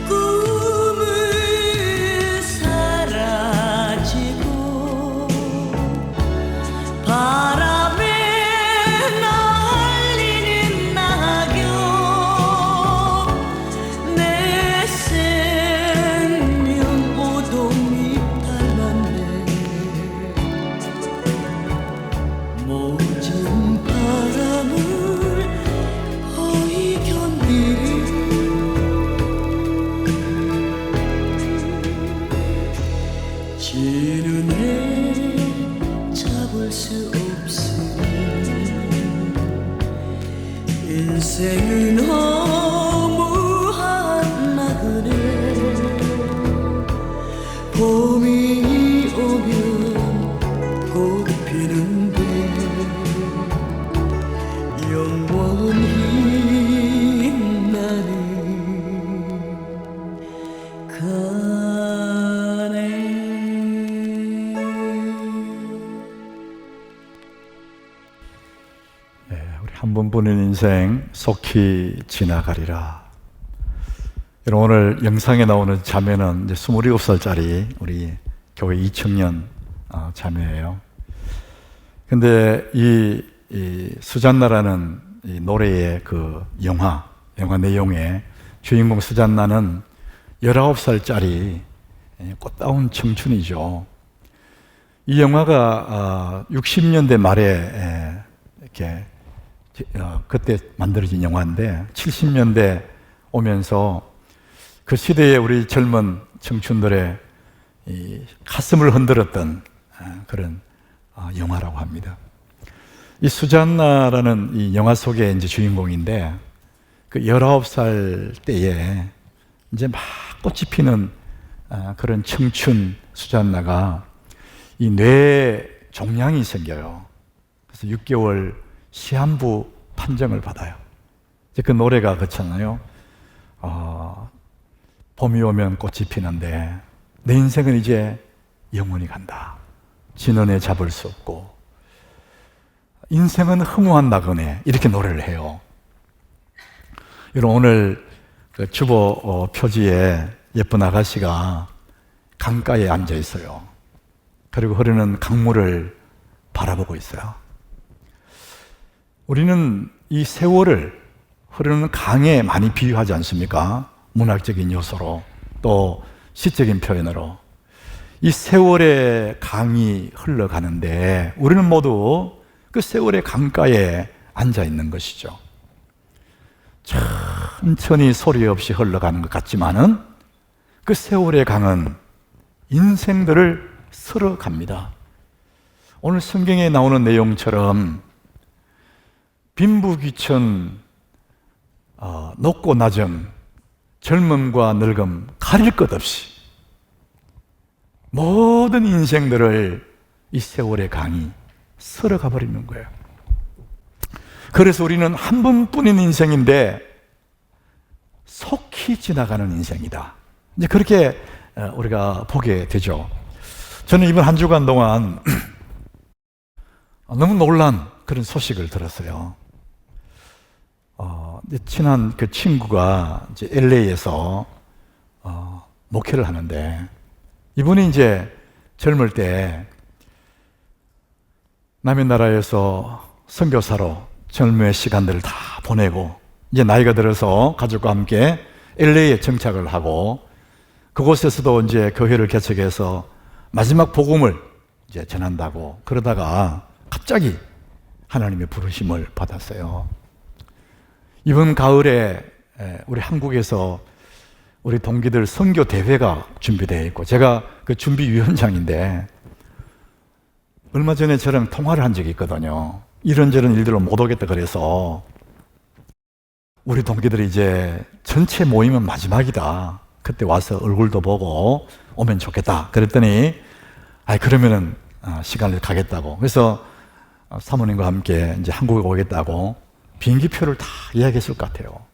꿈은 사라지고 바람에 날리는 낙엽 내 생명 오동이 닮았네 모진 바람을 거의 견디리 지는 해 잡을 수 없으니 인생은 허무한 나그네 봄이 오면 꽃 피는데 영원히 나는 가네. 우리 한 번뿐인 인생 속히 지나가리라. 여러분, 오늘 영상에 나오는 자매는 이제 27살짜리 우리 교회 2청년 자매예요. 근데 이 수잔나라는 이 노래의 그 영화 내용에 주인공 수잔나는 19살짜리 꽃다운 청춘이죠. 이 영화가 60년대 말에 이렇게 그때 만들어진 영화인데 70년대 오면서 그 시대에 우리 젊은 청춘들의 이 가슴을 흔들었던 그런 영화라고 합니다. 이 수잔나라는 이 영화 속의 이제 주인공인데 그 19살 때에 이제 막 꽃이 피는 그런 청춘 수잔나가 이 뇌에 종양이 생겨요. 그래서 6개월 시한부 판정을 받아요. 이제 그 노래가 그렇잖아요. 봄이 오면 꽃이 피는데 내 인생은 이제 영원히 간다. 지는 애 잡을 수 없고 인생은 허무한 나그네 이렇게 노래를 해요. 여러분, 오늘 그 주보 표지에 예쁜 아가씨가 강가에 앉아 있어요. 그리고 흐르는 강물을 바라보고 있어요. 우리는 이 세월을 흐르는 강에 많이 비유하지 않습니까? 문학적인 요소로 또 시적인 표현으로 이 세월의 강이 흘러가는데 우리는 모두 그 세월의 강가에 앉아 있는 것이죠. 천천히 소리 없이 흘러가는 것 같지만은 그 세월의 강은 인생들을 쓸어갑니다. 오늘 성경에 나오는 내용처럼 빈부귀천, 높고 낮음, 젊음과 늙음 가릴 것 없이 모든 인생들을 이 세월의 강이 쓸어가 버리는 거예요. 그래서 우리는 한 번뿐인 인생인데 속히 지나가는 인생이다. 이제 그렇게 우리가 보게 되죠. 저는 이번 한 주간 동안 너무 놀란 그런 소식을 들었어요. 친한 그 친구가 이제 LA에서 목회를 하는데 이분이 이제 젊을 때 남의 나라에서 선교사로 젊음의 시간들을 다 보내고 이제 나이가 들어서 가족과 함께 LA에 정착을 하고 그곳에서도 이제 교회를 개척해서 마지막 복음을 이제 전한다고 그러다가 갑자기 하나님의 부르심을 받았어요. 이번 가을에 우리 한국에서 우리 동기들 선교 대회가 준비되어 있고 제가 그 준비위원장인데 얼마 전에 저랑 통화를 한 적이 있거든요. 이런저런 일들로 못 오겠다 그래서 우리 동기들이 이제 전체 모임은 마지막이다. 그때 와서 얼굴도 보고 오면 좋겠다. 그랬더니 그러면은 시간을 가겠다고. 그래서 사모님과 함께 이제 한국에 오겠다고 비행기표를 다 예약했을 것 같아요.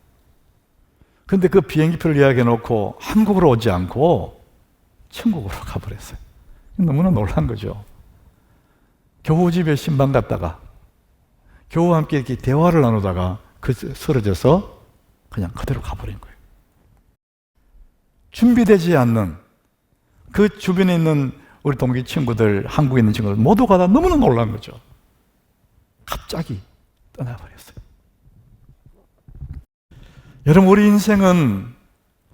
근데 그 비행기표를 예약해 놓고 한국으로 오지 않고 천국으로 가버렸어요. 너무나 놀란 거죠. 교우집에 신방 갔다가 교우와 함께 이렇게 대화를 나누다가 쓰러져서 그냥 그대로 가버린 거예요. 준비되지 않는 그 주변에 있는 우리 동기 친구들, 한국에 있는 친구들 모두가 다 너무나 놀란 거죠. 갑자기 떠나버렸어요. 여러분, 우리 인생은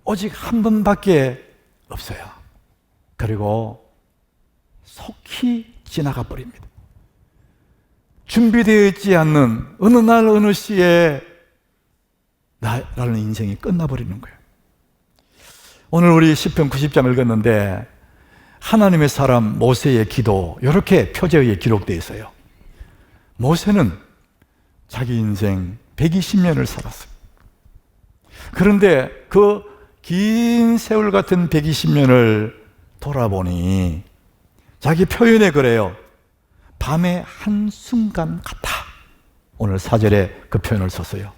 오직 한 번밖에 없어요. 그리고 속히 지나가 버립니다. 준비되어 있지 않는 어느 날 어느 시에 나라는 인생이 끝나버리는 거예요. 오늘 우리 시편 90장 읽었는데 하나님의 사람 모세의 기도 이렇게 표제에 기록되어 있어요. 모세는 자기 인생 120년을 살았어요. 그런데 그 긴 세월 같은 120년을 돌아보니 자기 표현에 그래요. 밤의 한순간 같아. 오늘 4절에 그 표현을 썼어요.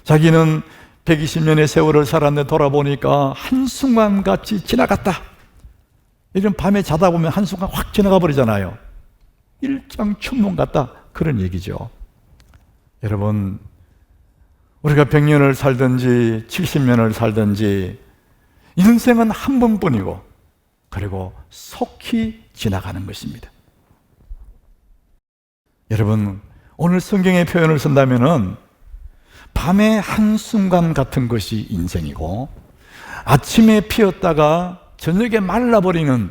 자기는 120년의 세월을 살았는데 돌아보니까 한순간 같이 지나갔다. 이런 밤에 자다 보면 한순간 확 지나가 버리잖아요. 일장춘몽 같다. 그런 얘기죠. 여러분, 우리가 100년을 살든지 70년을 살든지 인생은 한 번뿐이고 그리고 속히 지나가는 것입니다. 여러분, 오늘 성경의 표현을 쓴다면은 밤의 한순간 같은 것이 인생이고 아침에 피었다가 저녁에 말라버리는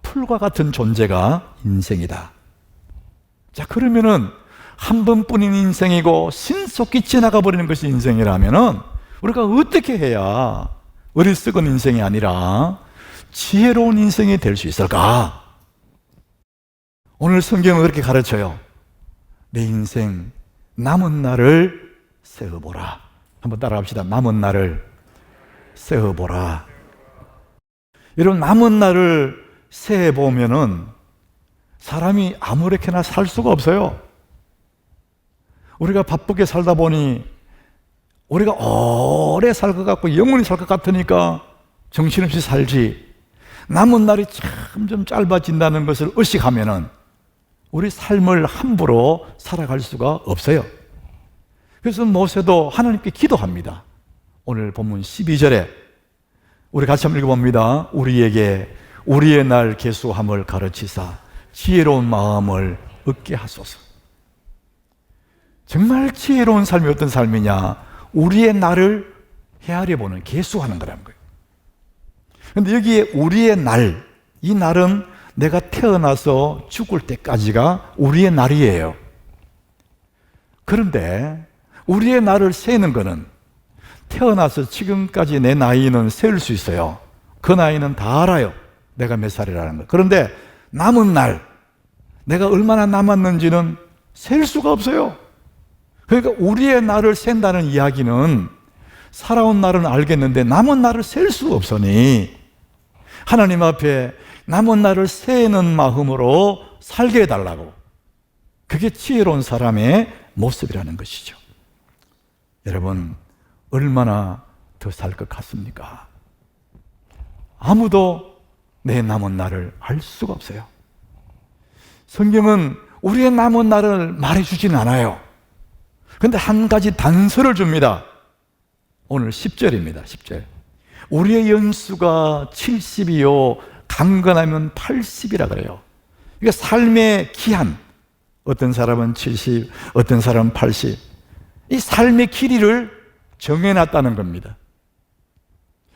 풀과 같은 존재가 인생이다. 자, 그러면은 한 번뿐인 인생이고 신속히 지나가 버리는 것이 인생이라면은 우리가 어떻게 해야 어리석은 인생이 아니라 지혜로운 인생이 될 수 있을까? 오늘 성경은 그렇게 가르쳐요. 내 인생 남은 날을 세어보라. 한번 따라합시다. 남은 날을 세어보라. 이런 남은 날을 세어보면은 사람이 아무렇게나 살 수가 없어요. 우리가 바쁘게 살다 보니 우리가 오래 살 것 같고 영원히 살 것 같으니까 정신없이 살지, 남은 날이 점점 짧아진다는 것을 의식하면은 우리 삶을 함부로 살아갈 수가 없어요. 그래서 모세도 하나님께 기도합니다. 오늘 본문 12절에 우리 같이 한번 읽어봅니다. 우리에게 우리의 날 계수함을 가르치사 지혜로운 마음을 얻게 하소서. 정말 지혜로운 삶이 어떤 삶이냐? 우리의 날을 헤아려 보는, 계수하는 거라는 거예요. 그런데 여기에 우리의 날, 이 날은 내가 태어나서 죽을 때까지가 우리의 날이에요. 그런데 우리의 날을 세는 것은 태어나서 지금까지 내 나이는 세울 수 있어요. 그 나이는 다 알아요. 내가 몇 살이라는 거. 그런데 남은 날, 내가 얼마나 남았는지는 셀 수가 없어요. 그러니까 우리의 날을 센다는 이야기는 살아온 날은 알겠는데 남은 날을 셀 수 없으니 하나님 앞에 남은 날을 세는 마음으로 살게 해달라고. 그게 지혜로운 사람의 모습이라는 것이죠. 여러분, 얼마나 더 살 것 같습니까? 아무도 내 남은 날을 알 수가 없어요. 성경은 우리의 남은 날을 말해주지는 않아요. 그런데 한 가지 단서를 줍니다. 오늘 10절입니다. 10절. 우리의 연수가 70이요 강건하면 80이라 그래요. 그러니까 삶의 기한, 어떤 사람은 70, 어떤 사람은 80. 이 삶의 길이를 정해놨다는 겁니다.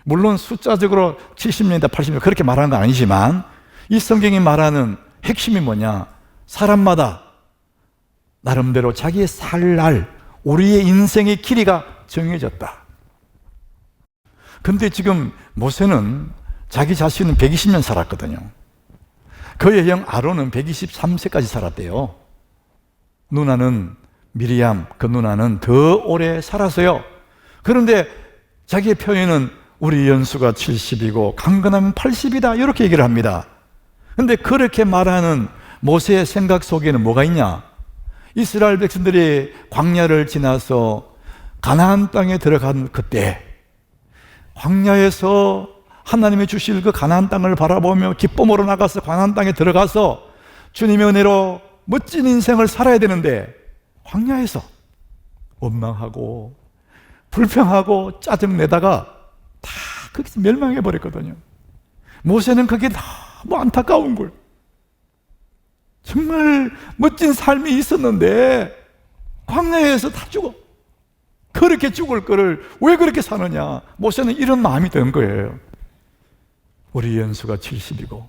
물론 숫자적으로 70년이다 80년 그렇게 말하는 건 아니지만 이 성경이 말하는 핵심이 뭐냐? 사람마다 나름대로 자기의 살 날, 우리의 인생의 길이가 정해졌다. 근데 지금 모세는 자기 자신은 120년 살았거든요. 그의 형 아론은 123세까지 살았대요. 누나는 미리암, 그 누나는 더 오래 살았어요. 그런데 자기의 표현은 우리 연수가 70이고 강건하면 80이다 이렇게 얘기를 합니다. 그런데 그렇게 말하는 모세의 생각 속에는 뭐가 있냐? 이스라엘 백성들이 광야를 지나서 가나안 땅에 들어간 그때 광야에서 하나님이 주실 그 가나안 땅을 바라보며 기쁨으로 나가서 가나안 땅에 들어가서 주님의 은혜로 멋진 인생을 살아야 되는데 광야에서 원망하고 불평하고 짜증내다가 다 거기서 멸망해 버렸거든요. 모세는 그게 너무 안타까운 거예요. 정말 멋진 삶이 있었는데 광야에서 다 죽어. 그렇게 죽을 거를 왜 그렇게 사느냐. 모세는 이런 마음이 든 거예요. 우리 연수가 70이고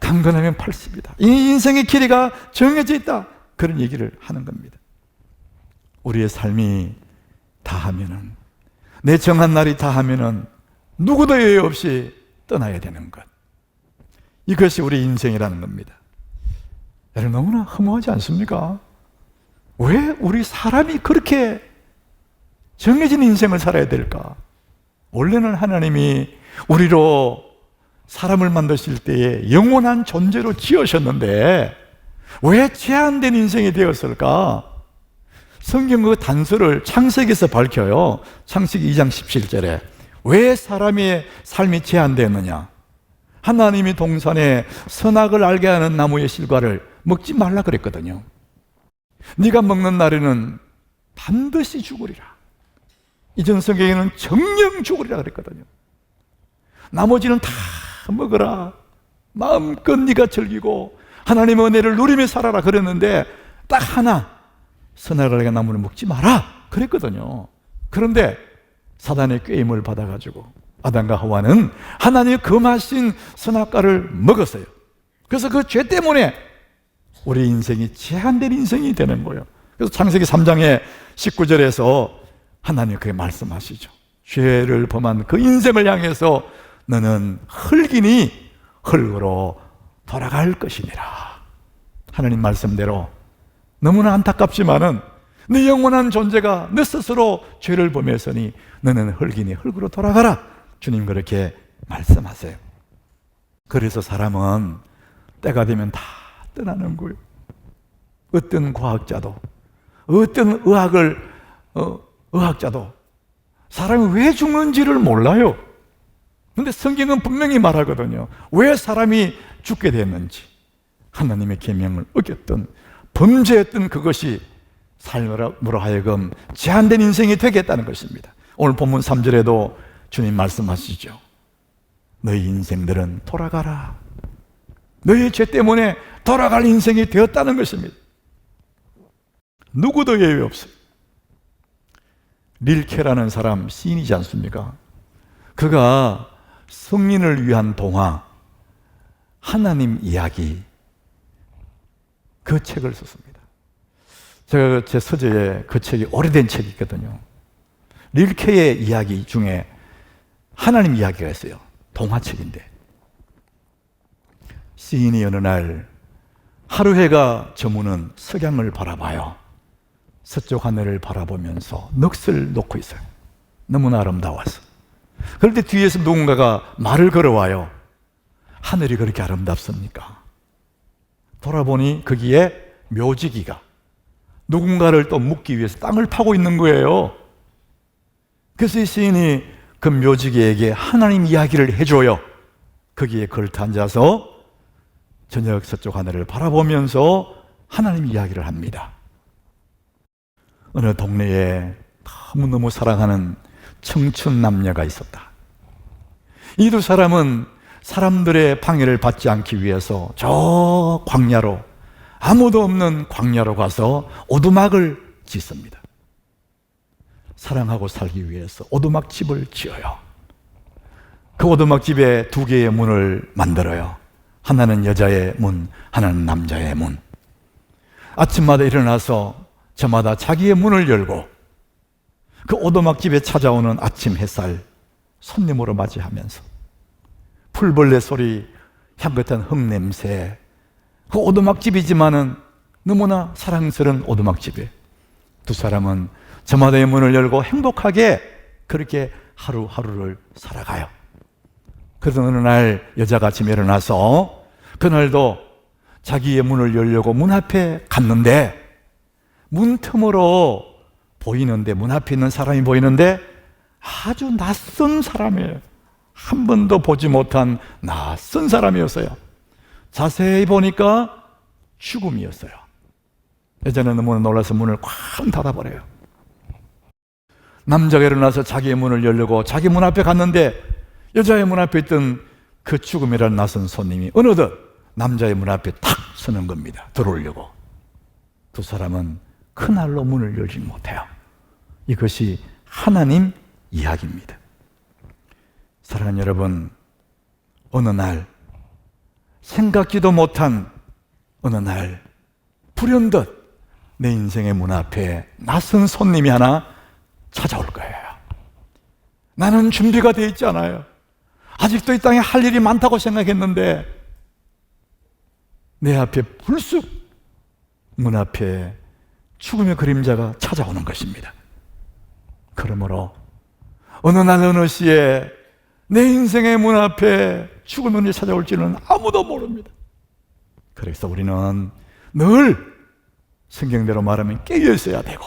강건하면 80이다. 이 인생의 길이가 정해져 있다. 그런 얘기를 하는 겁니다. 우리의 삶이 다하면은, 내 정한 날이 다하면은 누구도 예외 없이 떠나야 되는 것. 이것이 우리 인생이라는 겁니다. 여러분, 너무나 허무하지 않습니까? 왜 우리 사람이 그렇게 정해진 인생을 살아야 될까? 원래는 하나님이 우리로 사람을 만드실 때에 영원한 존재로 지으셨는데 왜 제한된 인생이 되었을까? 성경 그 단서를 창세기에서 밝혀요. 창세기 2장 17절에 왜 사람의 삶이 제한되었느냐? 하나님이 동산에 선악을 알게 하는 나무의 실과를 먹지 말라 그랬거든요. 네가 먹는 날에는 반드시 죽으리라. 이전 성경에는 정령 죽으리라 그랬거든요. 나머지는 다 먹어라. 마음껏 네가 즐기고 하나님의 은혜를 누리며 살아라 그랬는데 딱 하나, 선악을 알게 나무를 먹지 마라 그랬거든요. 그런데 사단의 꾀임을 받아가지고 아담과 하와는 하나님의 금하신 선악과를 먹었어요. 그래서 그 죄 때문에 우리 인생이 제한된 인생이 되는 거예요. 그래서 창세기 3장의 19절에서 하나님이 그렇게 말씀하시죠. 죄를 범한 그 인생을 향해서 너는 흙이니 흙으로 돌아갈 것이니라. 하나님 말씀대로 너무나 안타깝지만은 네 영원한 존재가 너 스스로 죄를 범했으니 너는 흙이니 흙으로 돌아가라. 주님 그렇게 말씀하세요. 그래서 사람은 때가 되면 다 떠나는 거예요. 어떤 과학자도, 어떤 의학자도 사람이 왜 죽는지를 몰라요. 근데 성경은 분명히 말하거든요. 왜 사람이 죽게 됐는지. 하나님의 계명을 어겼던, 범죄했던 그것이 삶으로 하여금 제한된 인생이 되겠다는 것입니다. 오늘 본문 3절에도 주님 말씀하시죠. 너희 인생들은 돌아가라. 너희 죄 때문에 돌아갈 인생이 되었다는 것입니다. 누구도 예외 없어요. 릴케라는 사람 시인이지 않습니까? 그가 성린을 위한 동화, 하나님 이야기, 그 책을 썼습니다. 제가 제 서재에 그 책이 오래된 책이 있거든요. 릴케의 이야기 중에 하나님 이야기가 있어요. 동화책인데 시인이 어느 날 하루 해가 저무는 석양을 바라봐요. 서쪽 하늘을 바라보면서 넋을 놓고 있어요. 너무나 아름다워서. 그런데 뒤에서 누군가가 말을 걸어와요. 하늘이 그렇게 아름답습니까? 돌아보니 거기에 묘지기가 누군가를 또 묻기 위해서 땅을 파고 있는 거예요. 그래서 이 시인이 그 묘지기에게 하나님 이야기를 해줘요. 거기에 걸터 앉아서 저녁 서쪽 하늘을 바라보면서 하나님 이야기를 합니다. 어느 동네에 너무너무 사랑하는 청춘 남녀가 있었다. 이 두 사람은 사람들의 방해를 받지 않기 위해서 저 광야로, 아무도 없는 광야로 가서 오두막을 짓습니다. 사랑하고 살기 위해서 오두막 집을 지어요. 그 오두막 집에 두 개의 문을 만들어요. 하나는 여자의 문, 하나는 남자의 문. 아침마다 일어나서 저마다 자기의 문을 열고 그 오두막 집에 찾아오는 아침 햇살 손님으로 맞이하면서 풀벌레 소리, 향긋한 흙냄새, 그 오두막 집이지만은 너무나 사랑스러운 오두막 집에 두 사람은 저마다의 문을 열고 행복하게 그렇게 하루하루를 살아가요. 그래서 어느 날 여자가 아침에 일어나서 그날도 자기의 문을 열려고 문 앞에 갔는데 문틈으로 보이는데, 문 앞에 있는 사람이 보이는데 아주 낯선 사람이에요. 한 번도 보지 못한 낯선 사람이었어요. 자세히 보니까 죽음이었어요. 여자는 너무나 놀라서 문을 쾅 닫아버려요. 남자가 일어나서 자기의 문을 열려고 자기 문 앞에 갔는데 여자의 문 앞에 있던 그 죽음이라는 낯선 손님이 어느덧 남자의 문 앞에 탁 서는 겁니다. 들어오려고. 두 사람은 그날로 문을 열지 못해요. 이것이 하나님 이야기입니다. 사랑하는 여러분, 어느 날 생각지도 못한 어느 날 불현듯 내 인생의 문 앞에 낯선 손님이 하나 찾아올 거예요. 나는 준비가 되어 있지 않아요. 아직도 이 땅에 할 일이 많다고 생각했는데 내 앞에 불쑥 문 앞에 죽음의 그림자가 찾아오는 것입니다. 그러므로 어느 날 어느 시에 내 인생의 문 앞에 죽은 눈이 찾아올지는 아무도 모릅니다. 그래서 우리는 늘 성경대로 말하면 깨어 있어야 되고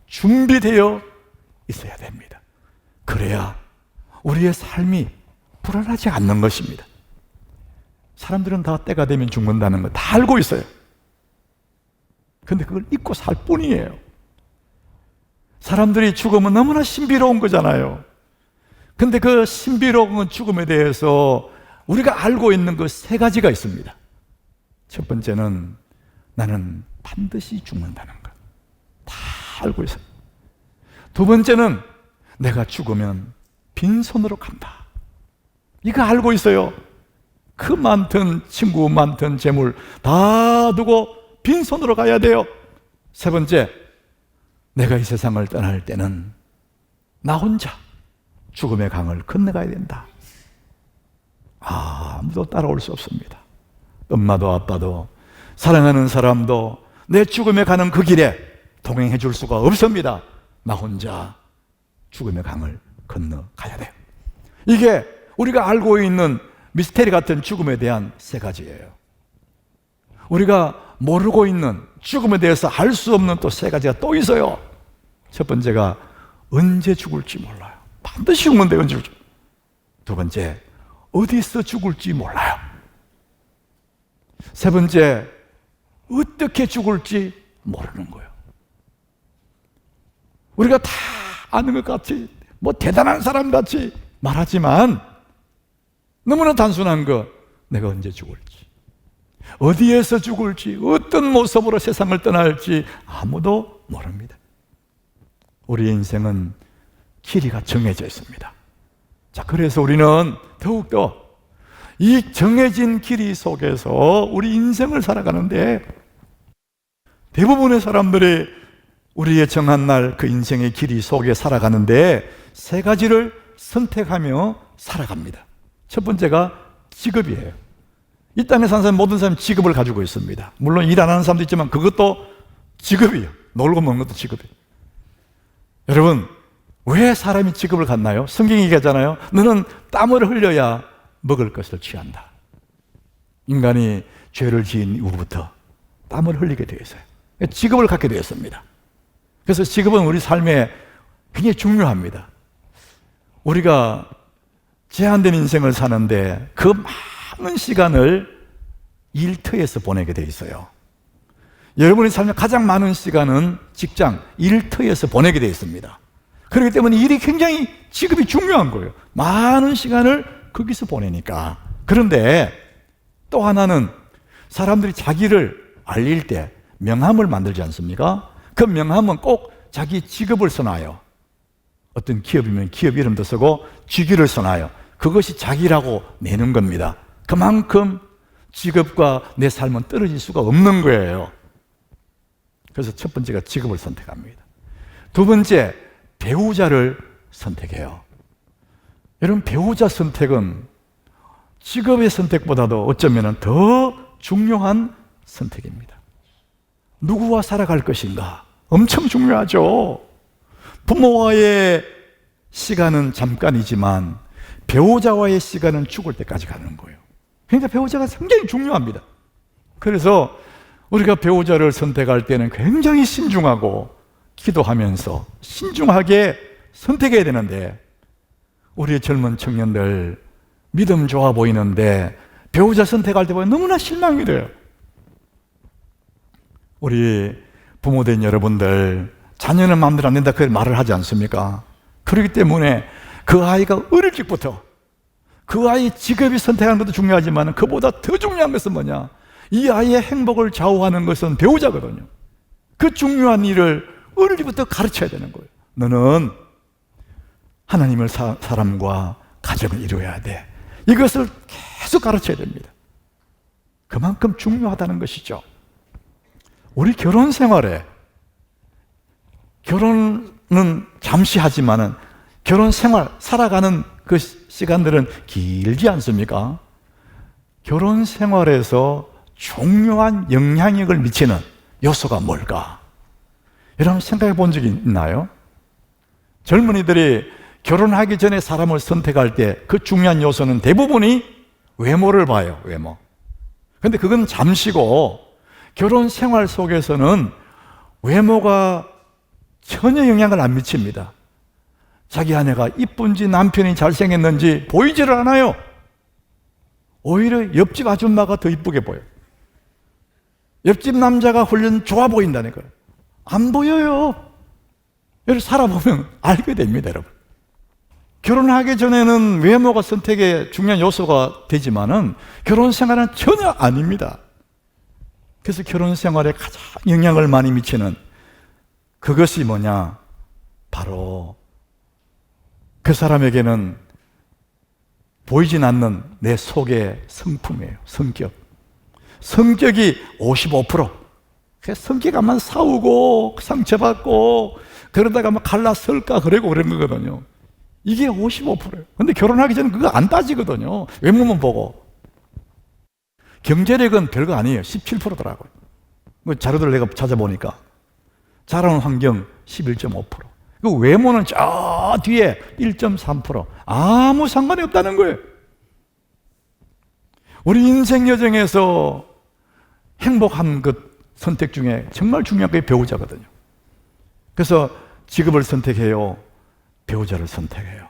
준비되어 있어야 됩니다. 그래야 우리의 삶이 불안하지 않는 것입니다. 사람들은 다 때가 되면 죽는다는 거 다 알고 있어요. 근데 그걸 잊고 살 뿐이에요. 사람들이 죽으면 너무나 신비로운 거잖아요. 근데 그 신비로운 죽음에 대해서 우리가 알고 있는 그 세 가지가 있습니다. 첫 번째는 나는 반드시 죽는다는 것. 다 알고 있어요. 두 번째는 내가 죽으면 빈손으로 간다. 이거 알고 있어요. 그 많던 친구, 많던 재물 다 두고 빈손으로 가야 돼요. 세 번째, 내가 이 세상을 떠날 때는 나 혼자 죽음의 강을 건너가야 된다. 아무도 따라올 수 없습니다. 엄마도 아빠도 사랑하는 사람도 내 죽음에 가는 그 길에 동행해 줄 수가 없습니다. 나 혼자 죽음의 강을 건너가야 돼요. 이게 우리가 알고 있는 미스테리 같은 죽음에 대한 세 가지예요. 우리가 모르고 있는 죽음에 대해서 알 수 없는 또 세 가지가 또 있어요. 첫 번째가 언제 죽을지 몰라요. 반드시 죽는데 언제 죽을지. 두 번째, 어디서 죽을지 몰라요. 세 번째, 어떻게 죽을지 모르는 거예요. 우리가 다 아는 것 같이 뭐 대단한 사람 같이 말하지만 너무나 단순한 거, 내가 언제 죽을지, 어디에서 죽을지, 어떤 모습으로 세상을 떠날지 아무도 모릅니다. 우리의 인생은 길이가 정해져 있습니다. 자, 그래서 우리는 더욱더 이 정해진 길이 속에서 우리 인생을 살아가는데 대부분의 사람들이 우리의 정한 날 그 인생의 길이 속에 살아가는데 세 가지를 선택하며 살아갑니다. 첫 번째가 직업이에요. 이 땅에 사는 사람, 모든 사람이 직업을 가지고 있습니다. 물론 일 안 하는 사람도 있지만 그것도 직업이에요. 놀고 먹는 것도 직업이에요. 여러분, 왜 사람이 직업을 갖나요? 성경이 얘기하잖아요. 너는 땀을 흘려야 먹을 것을 취한다. 인간이 죄를 지은 이후부터 땀을 흘리게 되어 있어요. 직업을 갖게 되었습니다. 그래서 직업은 우리 삶에 굉장히 중요합니다. 우리가 제한된 인생을 사는데 그 많은 시간을 일터에서 보내게 돼 있어요. 여러분의 삶의 가장 많은 시간은 직장, 일터에서 보내게 돼 있습니다. 그렇기 때문에 일이 굉장히 직업이 중요한 거예요. 많은 시간을 거기서 보내니까. 그런데 또 하나는 사람들이 자기를 알릴 때 명함을 만들지 않습니까? 그 명함은 꼭 자기 직업을 써놔요. 어떤 기업이면 기업 이름도 쓰고 직위를 써놔요. 그것이 자기라고 내는 겁니다. 그만큼 직업과 내 삶은 떨어질 수가 없는 거예요. 그래서 첫 번째가 직업을 선택합니다. 두 번째, 배우자를 선택해요. 여러분, 배우자 선택은 직업의 선택보다도 어쩌면 더 중요한 선택입니다. 누구와 살아갈 것인가? 엄청 중요하죠. 부모와의 시간은 잠깐이지만 배우자와의 시간은 죽을 때까지 가는 거예요. 그러니까 배우자가 굉장히 중요합니다. 그래서 우리가 배우자를 선택할 때는 굉장히 신중하고 기도하면서 신중하게 선택해야 되는데, 우리 젊은 청년들 믿음 좋아 보이는데 배우자 선택할 때 보면 너무나 실망이 돼요. 우리 부모된 여러분들 자녀는 마음대로 안 된다 그 말을 하지 않습니까? 그렇기 때문에 그 아이가 어릴 적부터 그 아이의 직업이 선택하는 것도 중요하지만 그보다 더 중요한 것은 뭐냐? 이 아이의 행복을 좌우하는 것은 배우자거든요. 그 중요한 일을 어릴 적부터 가르쳐야 되는 거예요. 너는 하나님을 사람과 가정을 이루어야 돼. 이것을 계속 가르쳐야 됩니다. 그만큼 중요하다는 것이죠. 우리 결혼 생활에 결혼은 잠시 하지만은 결혼 생활 살아가는 그 시간들은 길지 않습니까? 결혼 생활에서 중요한 영향력을 미치는 요소가 뭘까? 여러분 생각해 본 적이 있나요? 젊은이들이 결혼하기 전에 사람을 선택할 때 그 중요한 요소는 대부분이 외모를 봐요. 외모. 근데 그건 잠시고 결혼 생활 속에서는 외모가 전혀 영향을 안 미칩니다. 자기 아내가 이쁜지 남편이 잘생겼는지 보이지를 않아요. 오히려 옆집 아줌마가 더 이쁘게 보여요. 옆집 남자가 훨씬 좋아 보인다니까요. 안 보여요. 여러분 살아보면 알게 됩니다, 여러분. 결혼하기 전에는 외모가 선택의 중요한 요소가 되지만은 결혼 생활은 전혀 아닙니다. 그래서 결혼 생활에 가장 영향을 많이 미치는 그것이 뭐냐? 바로 그 사람에게는 보이진 않는 내 속의 성품이에요. 성격. 성격이 55%. 성격만 싸우고 상처받고 그러다가 막 갈라설까 그러고 그런 거거든요. 이게 55%예요. 근데 결혼하기 전에 그거 안 따지거든요. 외모만 보고. 경제력은 별거 아니에요. 17%더라고요. 자료들 내가 찾아보니까 자라는 환경 11.5%. 그 외모는 저 뒤에 1.3%. 아무 상관이 없다는 거예요. 우리 인생 여정에서 행복한 것 선택 중에 정말 중요한 게 배우자거든요. 그래서 직업을 선택해요. 배우자를 선택해요.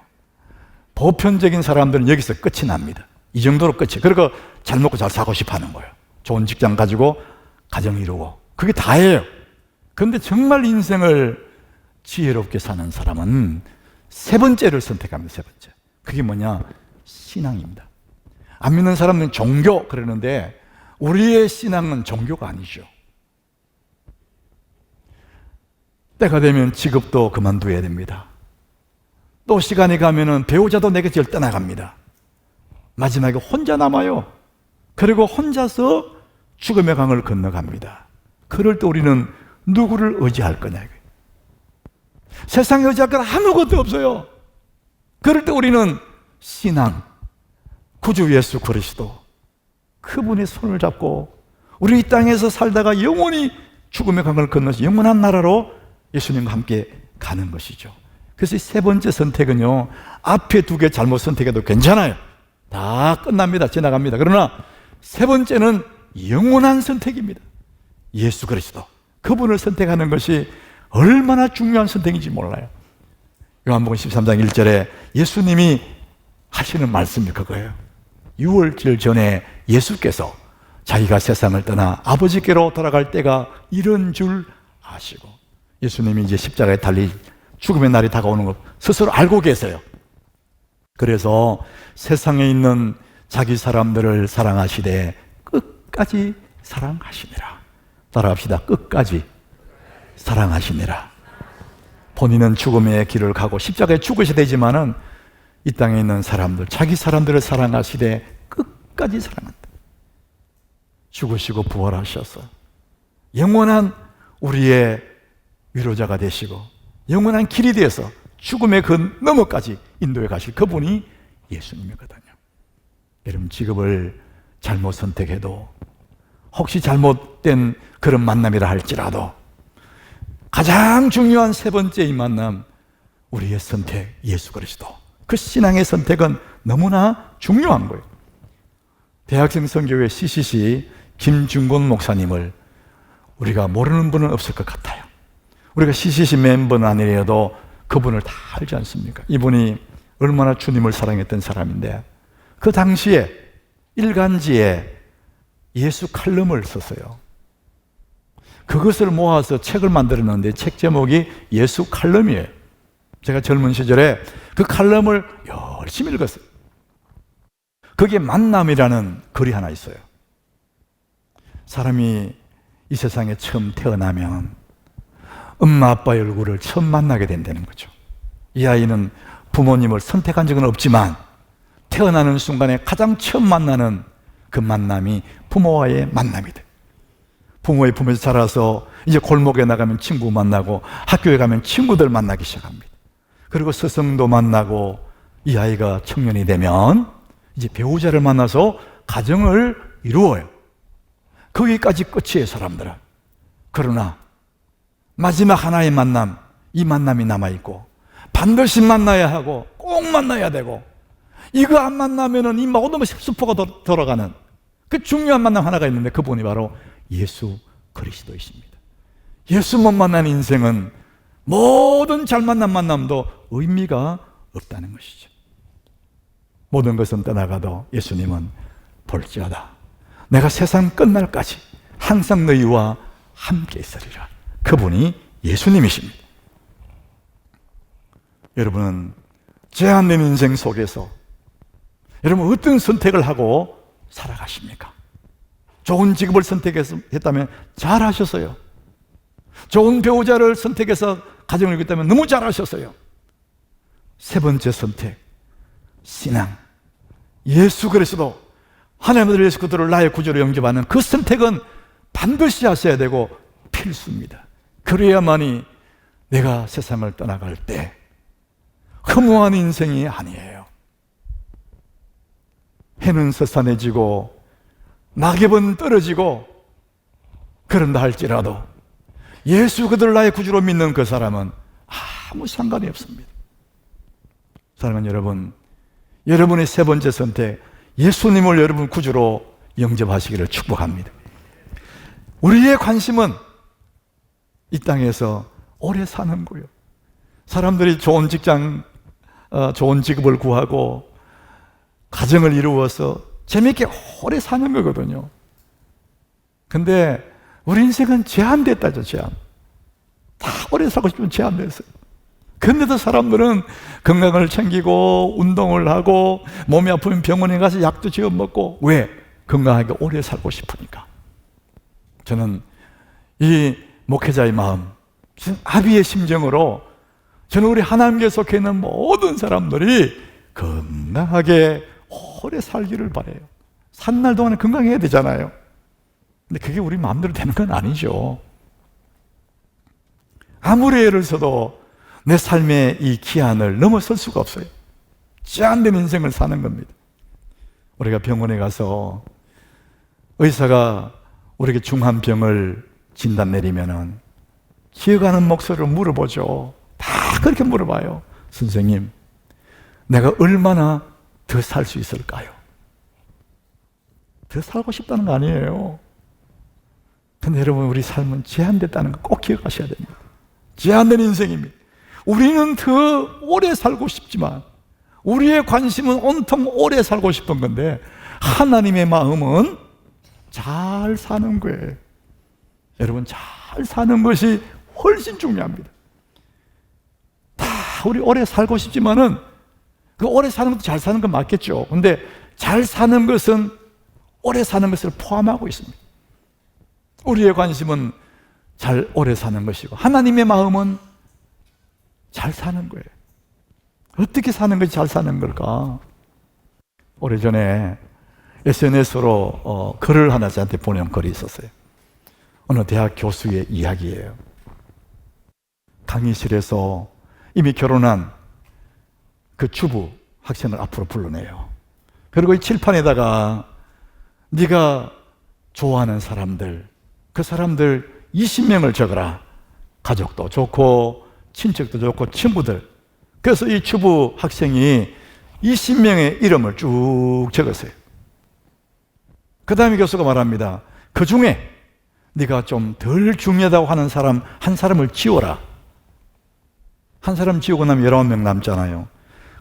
보편적인 사람들은 여기서 끝이 납니다. 이 정도로 끝이. 그러니까 잘 먹고 잘 사고 싶어 하는 거예요. 좋은 직장 가지고 가정 이루고. 그게 다예요. 그런데 정말 인생을 지혜롭게 사는 사람은 세 번째를 선택합니다. 세 번째. 그게 뭐냐? 신앙입니다. 안 믿는 사람은 종교 그러는데 우리의 신앙은 종교가 아니죠. 때가 되면 직업도 그만둬야 됩니다. 또 시간이 가면은 배우자도 내게 절 떠나갑니다. 마지막에 혼자 남아요. 그리고 혼자서 죽음의 강을 건너갑니다. 그럴 때 우리는 누구를 의지할 거냐? 세상에 의지할 건 아무것도 없어요. 그럴 때 우리는 신앙, 구주 예수 그리스도 그분의 손을 잡고 우리 이 땅에서 살다가 영원히 죽음의 강을 건너서 영원한 나라로 예수님과 함께 가는 것이죠. 그래서 이 세 번째 선택은요, 앞에 두 개 잘못 선택해도 괜찮아요. 다 끝납니다. 지나갑니다. 그러나 세 번째는 영원한 선택입니다. 예수 그리스도 그분을 선택하는 것이 얼마나 중요한 선택인지 몰라요. 요한복음 13장 1절에 예수님이 하시는 말씀이 그거예요. 6월절 전에 예수께서 자기가 세상을 떠나 아버지께로 돌아갈 때가 이런 줄 아시고, 예수님이 이제 십자가에 달릴 죽음의 날이 다가오는 것 스스로 알고 계세요. 그래서 세상에 있는 자기 사람들을 사랑하시되 끝까지 사랑하시니라. 따라합시다. 끝까지 사랑하시니라. 본인은 죽음의 길을 가고 십자가에 죽으셔야 되지만은 이 땅에 있는 사람들, 자기 사람들을 사랑하시되 끝까지 사랑한다. 죽으시고 부활하셔서 영원한 우리의 위로자가 되시고 영원한 길이 되어서 죽음의 그 너머까지 인도해 가실 그분이 예수님이거든요. 여러분, 직업을 잘못 선택해도, 혹시 잘못된 그런 만남이라 할지라도 가장 중요한 세 번째 이 만남, 우리의 선택, 예수 그리스도. 그 신앙의 선택은 너무나 중요한 거예요. 대학생 선교회 CCC 김중곤 목사님을 우리가 모르는 분은 없을 것 같아요. 우리가 CCC 멤버는 아니라도 그분을 다 알지 않습니까? 이분이 얼마나 주님을 사랑했던 사람인데, 그 당시에 일간지에 예수 칼럼을 썼어요. 그것을 모아서 책을 만들었는데 책 제목이 예수 칼럼이에요. 제가 젊은 시절에 그 칼럼을 열심히 읽었어요. 거기에 만남이라는 글이 하나 있어요. 사람이 이 세상에 처음 태어나면 엄마 아빠의 얼굴을 처음 만나게 된다는 거죠. 이 아이는 부모님을 선택한 적은 없지만 태어나는 순간에 가장 처음 만나는 그 만남이 부모와의 만남이 돼. 부모의 품에서 자라서 이제 골목에 나가면 친구 만나고 학교에 가면 친구들 만나기 시작합니다. 그리고 스승도 만나고 이 아이가 청년이 되면 이제 배우자를 만나서 가정을 이루어요. 거기까지 끝이에요, 사람들은. 그러나 마지막 하나의 만남, 이 만남이 남아있고 반드시 만나야 하고 꼭 만나야 되고 이거 안 만나면은 이 모든 수포가 돌아가는 그 중요한 만남 하나가 있는데 그분이 바로 예수 그리스도이십니다. 예수 못 만난 인생은 모든 잘 만난 만남도 의미가 없다는 것이죠. 모든 것은 떠나가도 예수님은 볼지어다 내가 세상 끝날까지 항상 너희와 함께 있으리라. 그분이 예수님이십니다. 여러분은 제한된 인생 속에서 여러분 어떤 선택을 하고 살아가십니까? 좋은 직업을 선택했다면 잘하셨어요. 좋은 배우자를 선택해서 가정을 이뤘다면 너무 잘하셨어요. 세 번째 선택, 신앙. 예수 그리스도, 하나님의 예수 그리스도를 나의 구주로 영접하는 그 선택은 반드시 하셔야 되고 필수입니다. 그래야만이 내가 세상을 떠나갈 때 허무한 인생이 아니에요. 해는 서산해지고 낙엽은 떨어지고 그런다 할지라도 예수 그들을 나의 구주로 믿는 그 사람은 아무 상관이 없습니다. 사랑하는 여러분, 여러분의 세 번째 선택, 예수님을 여러분 구주로 영접하시기를 축복합니다. 우리의 관심은 이 땅에서 오래 사는 거예요. 사람들이 좋은 직장, 좋은 직업을 구하고 가정을 이루어서 재미있게 오래 사는 거거든요. 근데 우리 인생은 제한됐다죠, 제한. 다 오래 살고 싶으면 제한됐어요. 근데도 사람들은 건강을 챙기고 운동을 하고 몸이 아프면 병원에 가서 약도 지어 먹고 왜? 건강하게 오래 살고 싶으니까. 저는 이 목회자의 마음, 아비의 심정으로 저는 우리 하나님께 속해 있는 모든 사람들이 건강하게 오래 살기를 바라요. 산 날 동안에 건강해야 되잖아요. 근데 그게 우리 마음대로 되는 건 아니죠. 아무리 애를 써도 내 삶의 이 기한을 넘어설 수가 없어요. 제한된 인생을 사는 겁니다. 우리가 병원에 가서 의사가 우리에게 중한 병을 진단 내리면은 기어가는 목소리로 물어보죠. 다 그렇게 물어봐요. 선생님, 내가 얼마나 더 살 수 있을까요? 더 살고 싶다는 거 아니에요. 근데 여러분, 우리 삶은 제한됐다는 거 꼭 기억하셔야 됩니다. 제한된 인생입니다. 우리는 더 오래 살고 싶지만 우리의 관심은 온통 오래 살고 싶은 건데 하나님의 마음은 잘 사는 거예요. 여러분, 잘 사는 것이 훨씬 중요합니다. 다 우리 오래 살고 싶지만은 그 오래 사는 것도 잘 사는 건 맞겠죠. 근데 잘 사는 것은 오래 사는 것을 포함하고 있습니다. 우리의 관심은 잘 오래 사는 것이고 하나님의 마음은 잘 사는 거예요. 어떻게 사는 것이 잘 사는 걸까? 오래전에 SNS로 글을 하나 저한테 보낸 글이 있었어요. 어느 대학 교수의 이야기예요. 강의실에서 이미 결혼한 그 주부 학생을 앞으로 불러내요. 그리고 이 칠판에다가 네가 좋아하는 사람들, 그 사람들 20명을 적어라. 가족도 좋고 친척도 좋고 친구들. 그래서 이 주부 학생이 20명의 이름을 쭉 적었어요. 그 다음에 교수가 말합니다. 그 중에 네가 좀 덜 중요하다고 하는 사람 한 사람을 지워라. 한 사람 지우고 나면 19명 남잖아요.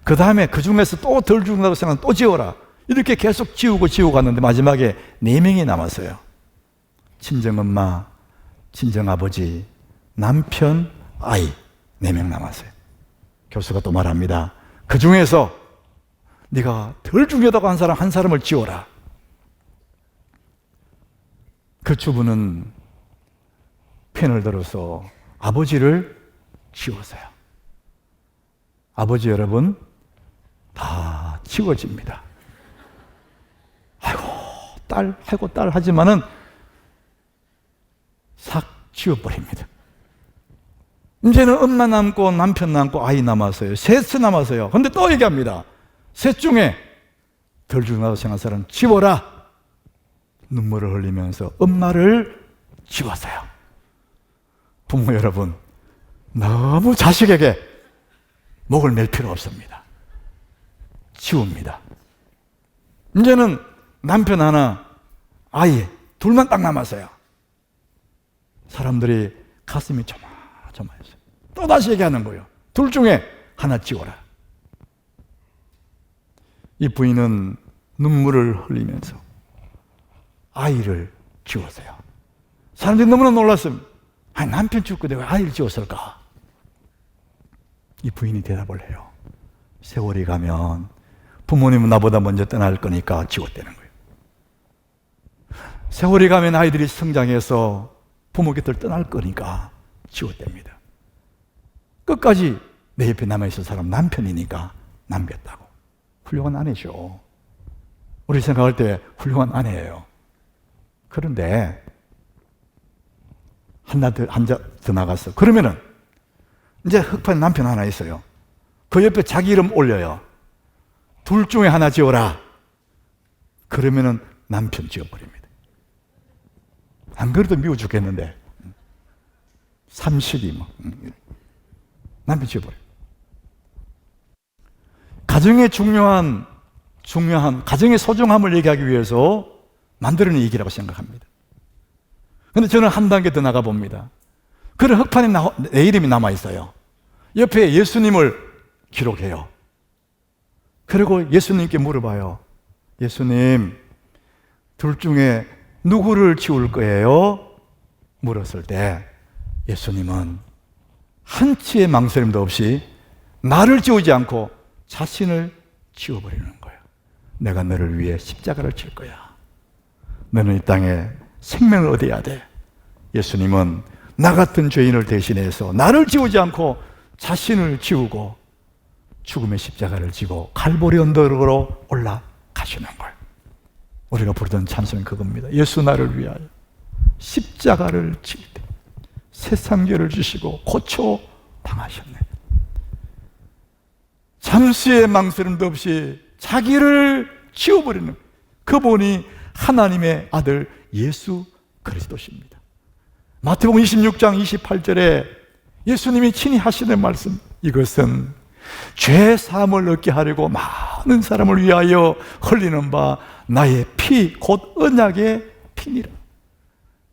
그 다음에 그 중에서 또 덜 중요하다고 생각하면 또 지워라. 이렇게 계속 지우고 갔는데 마지막에 4명이 남았어요. 친정엄마, 친정아버지, 남편, 아이 4명 남았어요. 교수가 또 말합니다. 그 중에서 네가 덜 중요하다고 한 사람 한 사람을 지워라. 그 주부는 펜을 들어서 아버지를 지웠어요. 아버지 여러분, 다 지워집니다. 아이고 딸 하지만은 싹 지워버립니다. 이제는 엄마 남고 남편 남고 아이 남았어요. 셋이 남았어요. 근데 또 얘기합니다. 셋 중에 덜 중요하다고 생각한 사람 지워라. 눈물을 흘리면서 엄마를 지웠어요. 부모 여러분, 너무 자식에게 목을 맬 필요 없습니다. 지웁니다. 이제는 남편 하나, 아이 둘만 딱 남았어요. 사람들이 가슴이 조마조마했어요. 또 다시 얘기하는 거예요. 둘 중에 하나 지워라. 이 부인은 눈물을 흘리면서 아이를 지웠어요. 사람들이 너무나 놀랐습니다. 아니, 남편 죽고 내가 아이를 지웠을까? 이 부인이 대답을 해요. 세월이 가면 부모님은 나보다 먼저 떠날 거니까 지웠다는 거예요. 세월이 가면 아이들이 성장해서 부모 곁을 떠날 거니까 지웠답니다. 끝까지 내 옆에 남아있을 사람 남편이니까 남겼다고. 훌륭한 아내죠. 우리 생각할 때 훌륭한 아내예요. 그런데 하나 더 나갔어. 그러면은 이제 흑판 남편 하나 있어요. 그 옆에 자기 이름 올려요. 둘 중에 하나 지어라. 그러면은 남편 지어버립니다. 안 그래도 미워 죽겠는데 30이 뭐 남편 지어버려요. 가정의 중요한 가정의 소중함을 얘기하기 위해서 만들어낸 얘기라고 생각합니다. 그런데 저는 한 단계 더 나가 봅니다. 그런 흑판에 내 이름이 남아 있어요. 옆에 예수님을 기록해요. 그리고 예수님께 물어봐요. 예수님, 둘 중에 누구를 지울 거예요? 물었을 때 예수님은 한치의 망설임도 없이 나를 지우지 않고 자신을 지워버리는 거예요. 내가 너를 위해 십자가를 칠 거야. 너는 이 땅에 생명을 얻어야 돼. 예수님은 나 같은 죄인을 대신해서 나를 지우지 않고 자신을 지우고 죽음의 십자가를 지고 갈보리 언덕으로 올라가시는 거예요. 우리가 부르던 찬송이 그겁니다. 예수 나를 위하여 십자가를 칠 때 세상 죄를 주시고 고쳐 당하셨네. 잠시의 망설임도 없이 자기를 지워버리는 그분이 하나님의 아들 예수 그리스도십니다. 마태복음 26장 28절에 예수님이 친히 하시는 말씀, 이것은 죄 사함을 얻게 하려고 많은 사람을 위하여 흘리는 바 나의 피 곧 언약의 피니라.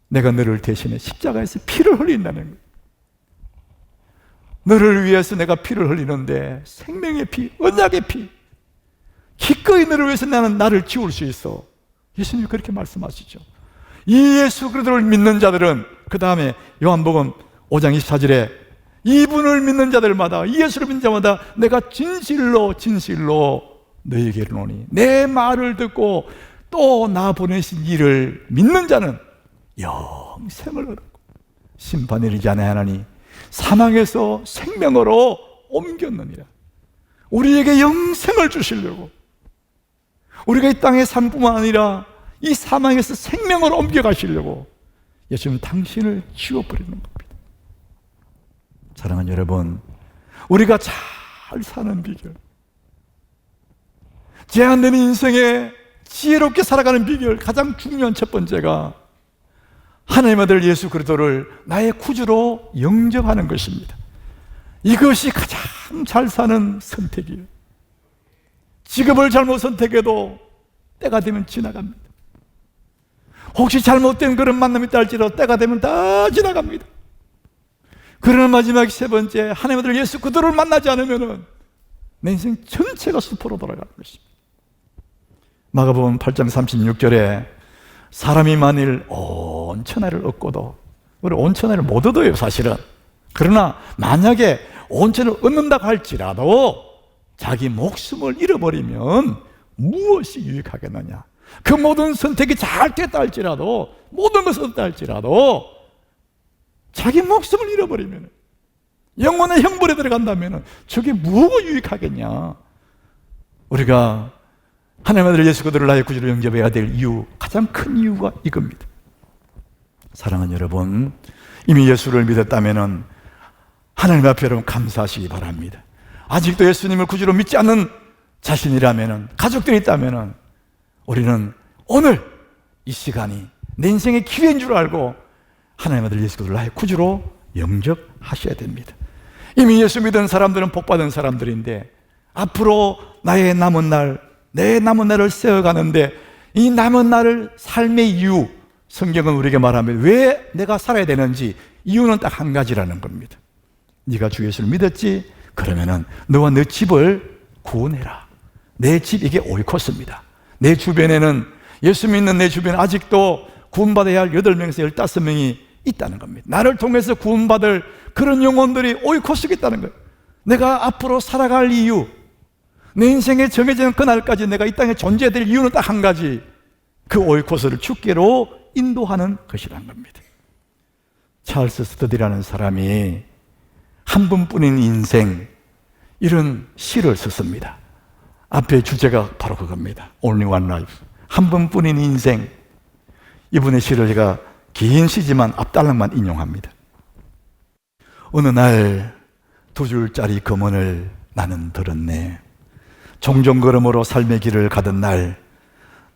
내가 너를 대신해 십자가에서 피를 흘린다는 거예요. 너를 위해서 내가 피를 흘리는데 생명의 피, 언약의 피, 기꺼이 너를 위해서 나를 지울 수 있어. 예수님이 그렇게 말씀하시죠. 이 예수 그리스도를 믿는 자들은, 그 다음에 요한복음 5장 24절에 이분을 믿는 자들마다, 이 예수를 믿는 자마다 내가 진실로 너희에게 이르노니 내 말을 듣고 또 나 보내신 이를 믿는 자는 영생을 얻고 심판에 이르지 아니하나니 사망에서 생명으로 옮겼느니라. 우리에게 영생을 주시려고, 우리가 이 땅의 삶뿐만 아니라 이 사망에서 생명으로 옮겨가시려고 예수님은 당신을 지워버리는 겁니다. 사랑하는 여러분, 우리가 잘 사는 비결, 제한되는 인생에 지혜롭게 살아가는 비결, 가장 중요한 첫 번째가 하나님 아들 예수 그리스도를 나의 구주로 영접하는 것입니다. 이것이 가장 잘 사는 선택이에요. 직업을 잘못 선택해도 때가 되면 지나갑니다. 혹시 잘못된 그런 만남이 있다 할지라도 때가 되면 다 지나갑니다. 그러나 마지막 세 번째, 하나님 아들 예수 그리스도를 만나지 않으면 내 인생 전체가 수포로 돌아가는 것입니다. 마가복음 8장 36절에 사람이 만일 온 천하를 얻고도 우리 온천을 못 얻어요, 사실은. 그러나 만약에 온천을 얻는다고 할지라도 자기 목숨을 잃어버리면 무엇이 유익하겠느냐? 그 모든 선택이 잘 됐다 할지라도, 모든 것을 얻었다 할지라도 자기 목숨을 잃어버리면, 영혼의 형벌에 들어간다면 저게 뭐가 유익하겠냐? 우리가 하나님의 아들 예수 그리스도를 나의 구주로 영접해야 될 이유, 가장 큰 이유가 이겁니다. 사랑하는 여러분, 이미 예수를 믿었다면 하나님 앞에 여러분 감사하시기 바랍니다. 아직도 예수님을 구주로 믿지 않는 자신이라면, 가족들이 있다면 우리는 오늘 이 시간이 내 인생의 기회인 줄 알고 하나님의 아들 예수 그리스도를 나의 구주로 영접하셔야 됩니다. 이미 예수 믿은 사람들은 복받은 사람들인데 앞으로 나의 남은 날, 내 남은 날을 세워가는데 이 남은 날을 삶의 이유, 성경은 우리에게 말하면 왜 내가 살아야 되는지 이유는 딱 한 가지라는 겁니다. 네가 주 예수를 믿었지? 그러면은 너와 너 집을 구원해라. 내 집, 이게 오이코스입니다. 내 주변에는, 예수 믿는 내 주변에 아직도 구원받아야 할 8명에서 15명이 있다는 겁니다. 나를 통해서 구원받을 그런 영혼들이 오이코스가 있다는 거예요. 내가 앞으로 살아갈 이유, 내 인생에 정해지는 그날까지 내가 이 땅에 존재해야 될 이유는 딱 한 가지, 그 오이코스를 주께로 인도하는 것이라는 겁니다. 찰스 스터디라는 사람이 한 번뿐인 인생, 이런 시를 썼습니다. 앞에 주제가 바로 그겁니다. Only one life. 한 번뿐인 인생. 이분의 시를 제가 긴 시지만 앞달락만 인용합니다. 어느 날 2줄짜리 금언을 나는 들었네. 종종 걸음으로 삶의 길을 가던 날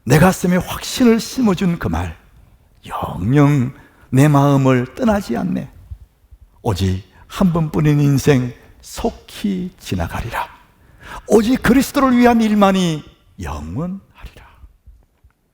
내 가슴에 확신을 심어준 그 말, 영영 내 마음을 떠나지 않네. 오직 한 번뿐인 인생 속히 지나가리라. 오직 그리스도를 위한 일만이 영원